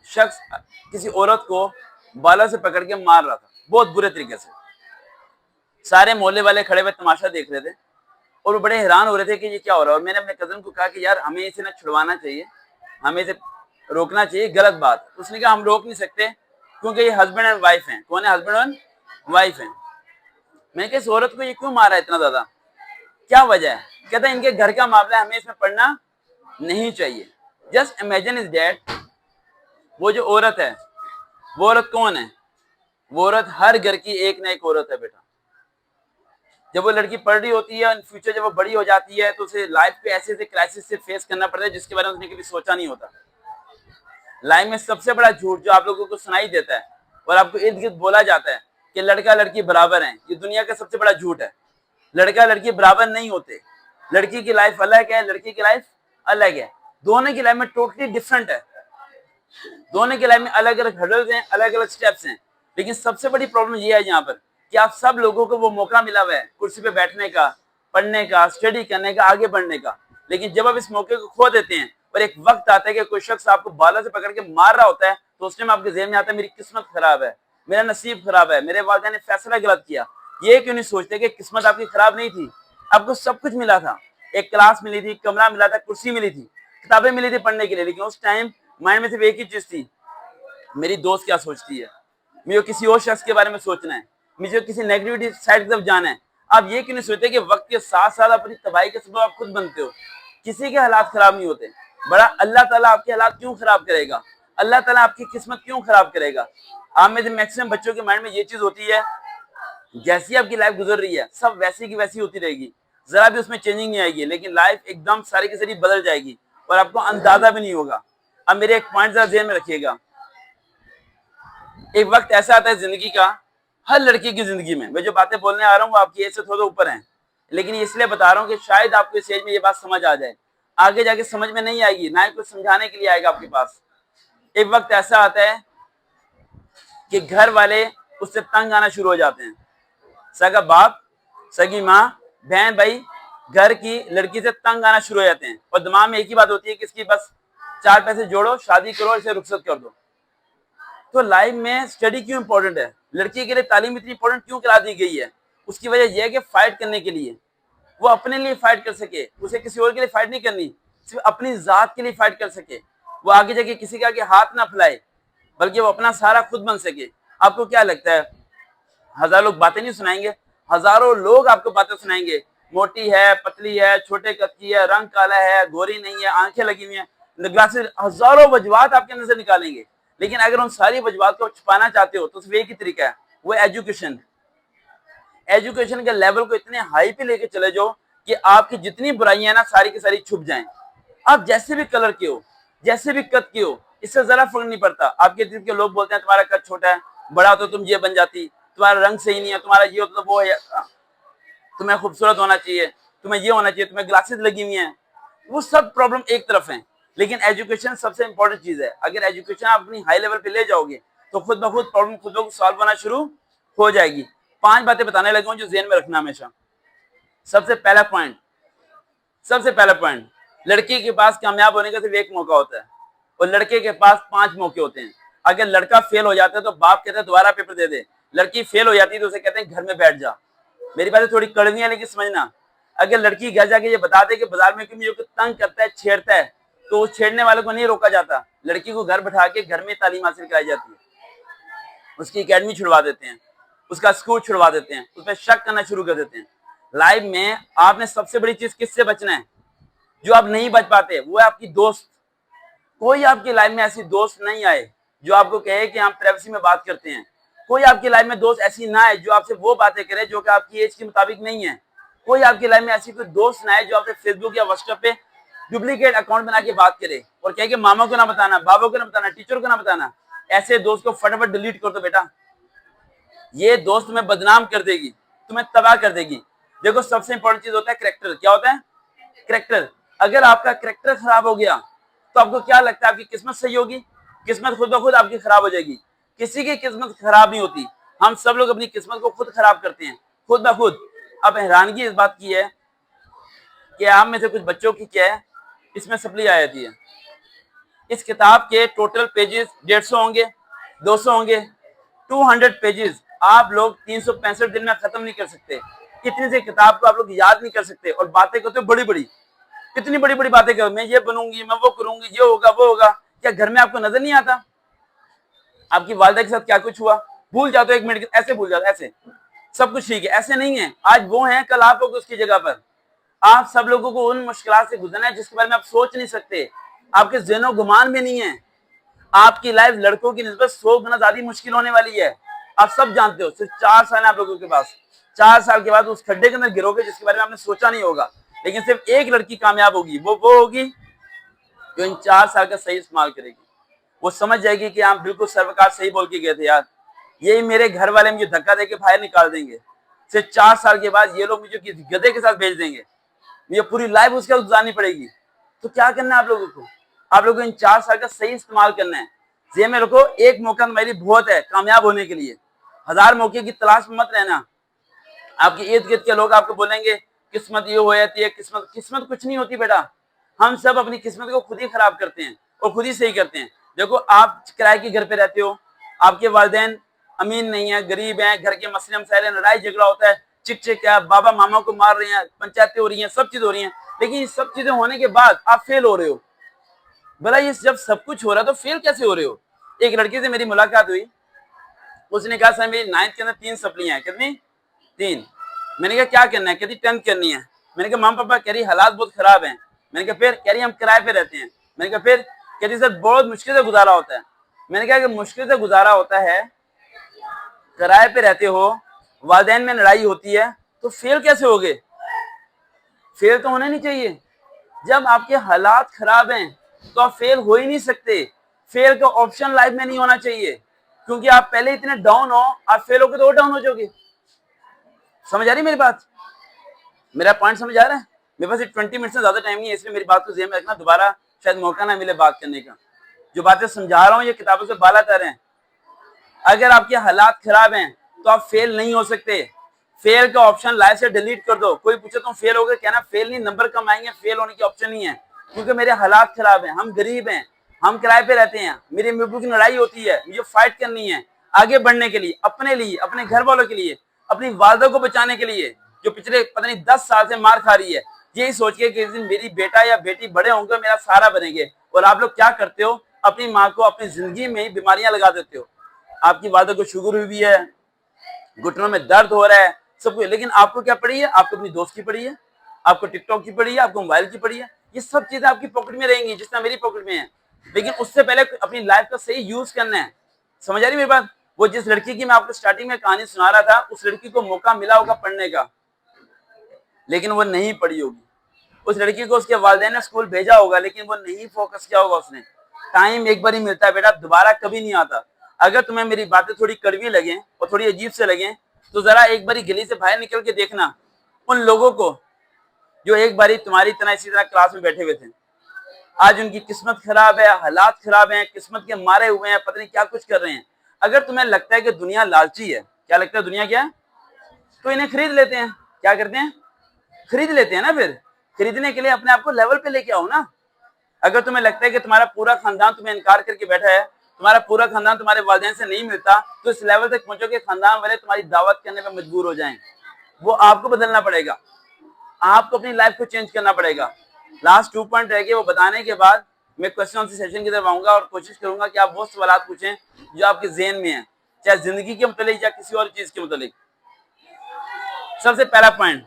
शख्स किसी औरत को बालों से पकड़ के मार रहा था, बहुत बुरे तरीके से। सारे मोहल्ले वाले खड़े हुए तमाशा देख रहे थे और वो बड़े हैरान हो रहे थे कि ये क्या हो रहा है। और मैंने अपने कजन को कहा कि यार हमें इसे ना छुड़वाना चाहिए, हमें इसे रोकना चाहिए, गलत बात। उसने कहा हम रोक नहीं सकते क्योंकि ये हस्बैंड एंड वाइफ हैं। कौन है? हस्बैंड एंड वाइफ हैं। मैंने कहा इस औरत को ये क्यों मारा है इतना ज्यादा, क्या वजह है? कहता है इनके घर का मामला है, हमें इसमें पढ़ना नहीं चाहिए। जस्ट इमेजिन इज डेट, वो जो औरत है वो औरत कौन है? वो औरत हर घर की एक ना एक औरत है बेटा। जब वो लड़की पढ़ रही होती है, इन फ्यूचर जब वो बड़ी हो जाती है तो उसे लाइफ पे ऐसे ऐसे क्राइसिस से फेस करना पड़ता है जिसके बारे में उसने कभी सोचा नहीं होता। लाइफ में सबसे बड़ा झूठ जो आप लोगों को सुनाई देता है और आपको इर्द गिर्द बोला जाता है कि लड़का लड़की बराबर हैं, ये दुनिया का सबसे बड़ा झूठ है। लड़का लड़की बराबर नहीं होते। लड़की की लाइफ अलग है, लड़की की लाइफ अलग है। दोनों की लाइफ में टोटली डिफरेंट है। दोनों की लाइफ में अलग अलग हर्डल्स हैं, अलग अलग स्टेप्स हैं। लेकिन सबसे बड़ी प्रॉब्लम ये है यहाँ पर कि आप सब लोगों को वो मौका मिला हुआ है कुर्सी पे बैठने का, पढ़ने का, स्टडी करने का, आगे बढ़ने का। लेकिन जब आप इस मौके को खो देते हैं और एक वक्त आता है कि कोई शख्स आपको बालों से पकड़ के मार रहा होता है, तो उस टाइम आपके ज़हन में आता है मेरी किस्मत खराब है, मेरा नसीब खराब है, मेरे वालिदैन ने फैसला गलत किया। ये क्यों नहीं सोचते कि किस्मत आपकी खराब नहीं थी, आपको सब कुछ मिला था। एक क्लास मिली थी, कमरा मिला था, कुर्सी मिली थी, किताबें मिली थी पढ़ने के लिए। लेकिन उस टाइम माइंड में सिर्फ एक ही चीज थी, मेरी दोस्त क्या सोचती है, मुझे किसी और शख्स के बारे में सोचना है, मुझे किसी नेगेटिविटी साइड की तरफ जाना है। आप ये क्यों नहीं सोचते कि वक्त के साथ साथ अपनी तबाही के सबब आप खुद बनते हो। किसी के हालात खराब नहीं होते। बड़ा अल्लाह ताला आपके हालात क्यों खराब करेगा? अल्लाह ताला आपकी किस्मत क्यों खराब करेगा? आप में से मैक्सिमम बच्चों के माइंड में ये चीज होती है, जैसी आपकी लाइफ गुजर रही है सब वैसी की वैसी होती रहेगी, जरा भी उसमें चेंजिंग नहीं आएगी। लेकिन लाइफ एकदम सारी की सारी बदल जाएगी और आपको अंदाजा भी नहीं होगा। अब मेरे एक पॉइंट जरा ध्यान में रखिएगा, एक वक्त ऐसा आता है जिंदगी का, हर लड़की की जिंदगी में, मैं जो बातें बोलने आ रहा हूँ वो आपकी एज से थोड़ा ऊपर हैं, लेकिन इसलिए बता रहा हूँ कि शायद आपको इस एज में ये बात समझ आ जाए। आगे जाके समझ में नहीं आएगी, ना ही कुछ समझाने के लिए आएगा आपके पास। एक वक्त ऐसा आता है कि घर वाले उससे तंग आना शुरू हो जाते हैं। सगा बाप, सगी माँ, बहन भाई घर की लड़की से तंग आना शुरू हो जाते हैं और दिमाग में एक ही बात होती है कि इसकी बस 4 पैसे जोड़ो, शादी करो, इसे रुखसत कर दो। तो लाइफ में स्टडी क्यों इंपॉर्टेंट है? लड़की के लिए तालीम इतनी इंपॉर्टेंट क्यों करा दी गई है? उसकी वजह यह है कि फाइट करने के लिए, वो अपने लिए फाइट कर सके, उसे किसी और के लिए फाइट नहीं करनी, सिर्फ अपनी जात के लिए फाइट कर सके। वो आगे जाके किसी के आगे हाथ ना फैलाए, बल्कि वो अपना सहारा खुद बन सके। आपको क्या लगता है, हजार लोग बातें नहीं सुनाएंगे? हजारों लोग आपको बातें सुनाएंगे, मोटी है, पतली है, छोटे कद की है, रंग काला है, गोरी नहीं है, आंखें लगी हुई हैं, ग्लासेस, हजारों वजूहात आपके नजर निकालेंगे। लेकिन अगर उन सारी वजूहात को छुपाना चाहते हो तो सिर्फ एक ही तरीका है, वो एजुकेशन। एजुकेशन के लेवल को इतने हाई पे लेके चले जाओ कि आपकी जितनी बुराइयां ना सारी की सारी छुप जाएं। आप जैसे भी कलर के हो, जैसे भी कद के हो, इससे जरा फर्क नहीं पड़ता। आपके दिल के लोग बोलते हैं तुम्हारा कद छोटा है, बड़ा तो तुम ये बन जाती, तुम्हारा रंग सही नहीं है, तुम्हारा ये होता तो वो है, तुम्हें खूबसूरत होना चाहिए, तुम्हें ये होना चाहिए, तुम्हें ग्लासेस लगी हुई हैं। वो सब प्रॉब्लम एक तरफ है, लेकिन एजुकेशन सबसे इंपॉर्टेंट चीज है। अगर एजुकेशन आप अपनी हाई लेवल पे ले जाओगे तो खुद ब खुद प्रॉब्लम खुद ब खुद सॉल्व होना शुरू हो जाएगी। 5 बातें बताने लगा हूं जो ज़हन में रखना हमेशा। सबसे पहला पॉइंट, सबसे पहला पॉइंट, लड़की के पास कामयाब होने का सिर्फ एक मौका होता है और लड़के के पास 5 मौके होते हैं। अगर लड़का फेल हो जाता है तो बाप कहते हैं दोबारा पेपर दे दे, लड़की फेल हो जाती है तो उसे कहते हैं घर में बैठ जा। मेरी बातें थोड़ी कड़वी है लेकिन समझना, अगर लड़की घर जाके ये बता दे कि बाजार में मुझे तंग करता है, छेड़ता है, तो उस छेड़ने वाले को नहीं रोका जाता। लड़की को घर बैठा के घर में तालीम हासिल कराई जाती है, उसकी एकेडमी छुड़वा देते हैं, उसका स्कूल छुड़वा देते हैं, उस पर शक करना शुरू कर देते हैं। लाइफ में आपने सबसे बड़ी चीज किससे बचना है? जो आप नहीं बच पाते वो है आपकी दोस्त। कोई आपकी लाइफ में ऐसी दोस्त नहीं आए जो आपको कहे कि हम प्राइवेसी में बात करते हैं। कोई आपकी लाइफ में दोस्त ऐसी ना आए जो आपसे वो बातें करे जो कि आपकी एज के मुताबिक नहीं है। कोई आपकी लाइफ में ऐसी कोई दोस्त ना आए जो आपसे फेसबुक या व्हाट्सएप पे डुप्लीकेट अकाउंट बना के बात करे और कहे कि मामा को ना बताना, बाबा को ना बताना, टीचर को ना बताना। ऐसे दोस्त को फटाफट डिलीट कर दो बेटा, ये दोस्त तुम्हें बदनाम कर देगी, तुम्हें तबाह कर देगी। देखो सबसे इंपॉर्टेंट चीज होता है करेक्टर। क्या होता है? करेक्टर। अगर आपका करेक्टर खराब हो गया तो आपको क्या लगता है आपकी किस्मत सही होगी? किस्मत खुद ब खुद आपकी खराब हो जाएगी। किसी की किस्मत खराब नहीं होती, हम सब लोग अपनी किस्मत को खुद खराब करते हैं, खुद ब खुद। अब हैरानगी इस बात की है कि आप में से कुछ बच्चों की क्या है, इसमें सप्ली आ जाती है। इस किताब के टोटल पेजेस 150 होंगे, 200 होंगे, 200 पेजेस आप लोग 365 दिन में खत्म नहीं कर सकते। इतनी सी किताब को आप लोग याद नहीं कर सकते और बातें करते हो बड़ी बड़ी, कितनी बड़ी बड़ी बातें करो, मैं ये बनूंगी, मैं वो करूंगी, ये होगा वो होगा। क्या घर में आपको नजर नहीं आता आपकी वालदा के साथ क्या कुछ हुआ? भूल जाते हो, 1 मिनट ऐसे भूल जाते, ऐसे सब कुछ ठीक है। ऐसे नहीं है, आज वो है कल आप लोग उसकी जगह पर। आप सब लोगों को उन मुश्किलात से गुजरना है जिसके बारे में आप सोच नहीं सकते, आपके ज़हनो गुमान में नहीं है। आपकी लाइफ लड़कों की निस्बत 100 गुना ज्यादा मुश्किल होने वाली है। आप सब जानते हो, सिर्फ 4 साल है आप लोगों के पास। 4 साल के बाद उस खड्डे के अंदर गिरोगे जिसके बारे में आपने सोचा नहीं होगा। लेकिन सिर्फ एक लड़की कामयाब होगी, वो होगी जो इन 4 साल का सही इस्तेमाल करेगी। वो समझ जाएगी कि आप बिल्कुल सर्वकार सही बोल के गए थे यार, यही मेरे घर वाले मुझे धक्का देके बाहर निकाल देंगे, सिर्फ 4 साल के बाद ये लोग मुझे किसी गधे के साथ भेज देंगे, मुझे पूरी लाइफ उसके साथ गुजारनी पड़ेगी। तो क्या करना है आप लोगों को? आप लोगों को इन 4 साल का सही इस्तेमाल करना है। ये मेरे को एक मौका मेरी बहुत है कामयाब होने के लिए, 1000 मौके की तलाश में मत रहना। आपके इर्द गिर्द के लोग आपको बोलेंगे किस्मत ये हो जाती है, किस्मत किस्मत कुछ नहीं होती बेटा। हम सब अपनी किस्मत को खुद ही खराब करते हैं और खुद ही सही करते हैं। देखो, आप किराए के घर पे रहते हो, आपके वालिदैन अमीन नहीं है, गरीब हैं, घर के मसले मसाइल, लड़ाई झगड़ा होता है, चिक चिक है, बाबा मामा को मार रहे हैं, पंचायतें हो रही हैं, सब चीज हो रही हैं। लेकिन ये सब चीजें होने के बाद आप फेल हो रहे हो। भला ये जब सब कुछ हो रहा है तो फेल कैसे हो रहे हो? एक लड़की से मेरी मुलाकात हुई, उसने कहा सर मेरी 9th के अंदर 3 सप्लियां हैं। कितनी? 3। मैंने कहा क्या करना है? कहती 10th करनी है। मैंने कहा माम पापा, कह रही हालात बहुत खराब हैं। मैंने कहा फिर? कह रही हम किराए पे रहते हैं। मैंने कहा फिर? कहती सर बहुत मुश्किल से गुजारा होता है। मैंने कहा कि मुश्किल से गुजारा होता है, किराए पे रहते हो, वालिदैन में लड़ाई होती है, तो फेल कैसे होगे? फेल तो होना नहीं चाहिए। जब आपके हालात खराब हैं तो आप फेल हो ही नहीं सकते। फेल का ऑप्शन लाइफ में नहीं होना चाहिए, क्योंकि आप पहले इतने डाउन हो, आप फेल होगे तो और डाउन हो जाओगे। समझ आ रही मेरी बात? मेरा पॉइंट समझ आ रहा है? मेरे पास 20 मिनट से ज्यादा टाइम नहीं है, इसलिए मेरी बात को ज़हन में रखना, दोबारा शायद मौका ना मिले बात करने का। जो बातें समझा रहा हूँ ये किताबों से बालातर हैं। अगर आपके हालात खराब हैं तो आप फेल नहीं हो सकते। फेल का ऑप्शन लाइफ से डिलीट कर दो। कोई पूछे तुम फेल हो गए, कहना फेल नहीं, नंबर कम आएंगे, फेल होने की ऑप्शन नहीं है। क्योंकि मेरे हालात खराब हैं, हम गरीब हैं, हम किराए पे रहते हैं, मेरी अम्मी की लड़ाई होती है, मुझे फाइट करनी है आगे बढ़ने के लिए, अपने लिए, अपने घर वालों के लिए, अपनी वालदा को बचाने के लिए, जो पिछले पता नहीं 10 साल से मार खा रही है, यही सोच के कि इस दिन मेरी बेटा या बेटी बड़े होंगे, मेरा सहारा बनेंगे। और आप लोग क्या करते हो? अपनी माँ को अपनी जिंदगी में ही बीमारियां लगा देते हो। आपकी वालदा को शुगर हुई है, घुटनों में दर्द हो रहा है, सब कुछ, लेकिन आपको क्या पड़ी है? आपको अपनी दोस्त की पड़ी है, आपको टिकटॉक की पड़ी है, आपको मोबाइल की पड़ी है। ये सब चीजें आपकी पॉकेट में रहेंगी जितना मेरी पॉकेट में है। लेकिन उससे पहले अपनी लाइफ का सही यूज करना है। समझ आ रही मेरी बात? वो जिस लड़की की मैं आपको स्टार्टिंग में कहानी सुना रहा था, उस लड़की को मौका मिला होगा पढ़ने का, लेकिन वो नहीं पढ़ी होगी। उस लड़की को उसके वालिदैन ने स्कूल भेजा होगा, लेकिन वो नहीं फोकस किया होगा उसने। टाइम एक बार ही मिलता है बेटा, दोबारा कभी नहीं आता। अगर तुम्हें मेरी बातें थोड़ी कड़वी लगे और थोड़ी अजीब से लगे, तो जरा एक बारी गली से बाहर निकल के देखना उन लोगों को जो एक बारी तुम्हारी तरह इसी तरह क्लास में बैठे हुए थे। आज उनकी किस्मत खराब है, हालात खराब हैं, किस्मत के मारे हुए हैं, पता नहीं क्या कुछ कर रहे हैं। अगर तुम्हें लगता है कि दुनिया लालची है, क्या लगता है दुनिया क्या है, तो इन्हें खरीद लेते हैं। क्या करते हैं? खरीद लेते हैं ना। फिर खरीदने के लिए अपने आप को लेवल पे लेके आओ ना। अगर तुम्हें लगता है कि तुम्हारा पूरा खानदान तुम्हें इनकार करके बैठा है, तुम्हारा पूरा खानदान तुम्हारे वालिदैन से नहीं मिलता, तो इस लेवल तक पहुंचो कि खानदान वाले तुम्हारी दावत करने पर मजबूर हो जाएं। वो आपको बदलना पड़ेगा, आपको अपनी लाइफ को चेंज करना पड़ेगा। लास्ट 2 पॉइंट रह गए, वो बताने के बाद मैं क्वेश्चन आंसर सेशन की तरफ आऊंगा और कोशिश करूंगा कि आप वो सवाल पूछें जो आपके जेहन में है, चाहे जिंदगी के मुतालिक या किसी और चीज के मुतालिक। सबसे पहला पॉइंट,